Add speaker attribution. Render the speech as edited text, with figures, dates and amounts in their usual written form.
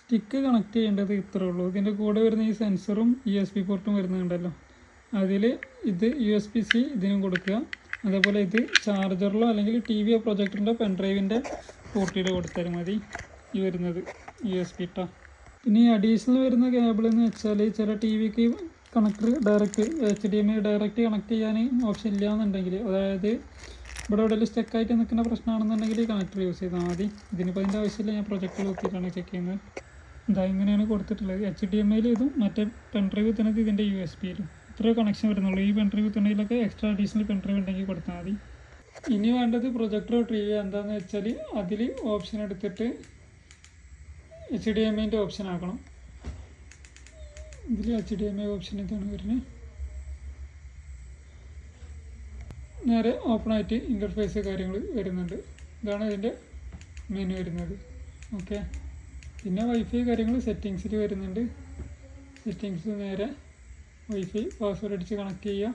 Speaker 1: Stick connect ചെയ്യേണ്ടത് ഇത്രേ ഉള്ളൂ. ഇതിൻ്റെ കൂടെ വരുന്ന ഈ സെൻസറും USB പോർട്ടും വരുന്നുണ്ടല്ലോ, അതിൽ ഇത് USB-C ഇതിനും കൊടുക്കുക. അതേപോലെ ഇത് ചാർജറിലോ അല്ലെങ്കിൽ TV പ്രൊജക്ടറിൻ്റെ പെൻഡ്രൈവിൻ്റെ പോർട്ടിലോ കൊടുത്താലും മതി. ഈ വരുന്നത് USB ട്ടാ. പിന്നെ ഈ അഡീഷണൽ വരുന്ന കേബിൾ എന്ന് വെച്ചാൽ ചില TVക്ക് connector direct HDMI direct connect ചെയ്യാൻ ഓപ്ഷൻ ഇല്ല എന്നുണ്ടെങ്കിൽ, അതായത് ഇവിടെ എവിടെയെങ്കിലും സ്റ്റക്കായിട്ട് നിൽക്കുന്ന പ്രശ്നമാണെന്നുണ്ടെങ്കിൽ ഈ കണക്ടർ യൂസ് ചെയ്താൽ മതി. ഇതിനിപ്പോൾ അതിൻ്റെ ആവശ്യമില്ല, ഞാൻ പ്രൊജക്ടർ നോക്കിയിട്ടാണ് ചെക്ക് ചെയ്യുന്നത്. ഇതാ ഇങ്ങനെയാണ് കൊടുത്തിട്ടുള്ളത്. HDMI ഇതും മറ്റേ പെൻഡ്രൈവ് തന്നത് ഇതിൻ്റെ USB-യിലും. ഇത്രയോ കണക്ഷൻ വരുന്നുള്ളൂ. ഈ പെൻഡ്രൈവ് തുണയിലൊക്കെ എക്സ്ട്രാ അഡീഷണൽ പെൻഡ്രൈവ് ഉണ്ടെങ്കിൽ കൊടുത്താൽ മതി. ഇനി വേണ്ടത് പ്രൊജക്ടറോ TV എന്താണെന്ന് വെച്ചാൽ അതിൽ ഓപ്ഷൻ എടുത്തിട്ട് HDMI ഓപ്ഷൻ ആക്കണം. ഇതിൽ HDMI ഓപ്ഷൻ ഇതാണ് വരുന്നത്. നേരെ ഓപ്പൺ ആയിട്ട് ഇൻ്റർഫേസ് കാര്യങ്ങൾ വരുന്നുണ്ട്. ഇതാണ് ഇതിൻ്റെ മെനു വരുന്നത്. ഓക്കെ, പിന്നെ വൈഫൈ കാര്യങ്ങൾ സെറ്റിങ്സിൽ വരുന്നുണ്ട്. സെറ്റിങ്സ് നേരെ വൈഫൈ പാസ്വേഡ് അടിച്ച് കണക്ട് ചെയ്യുക.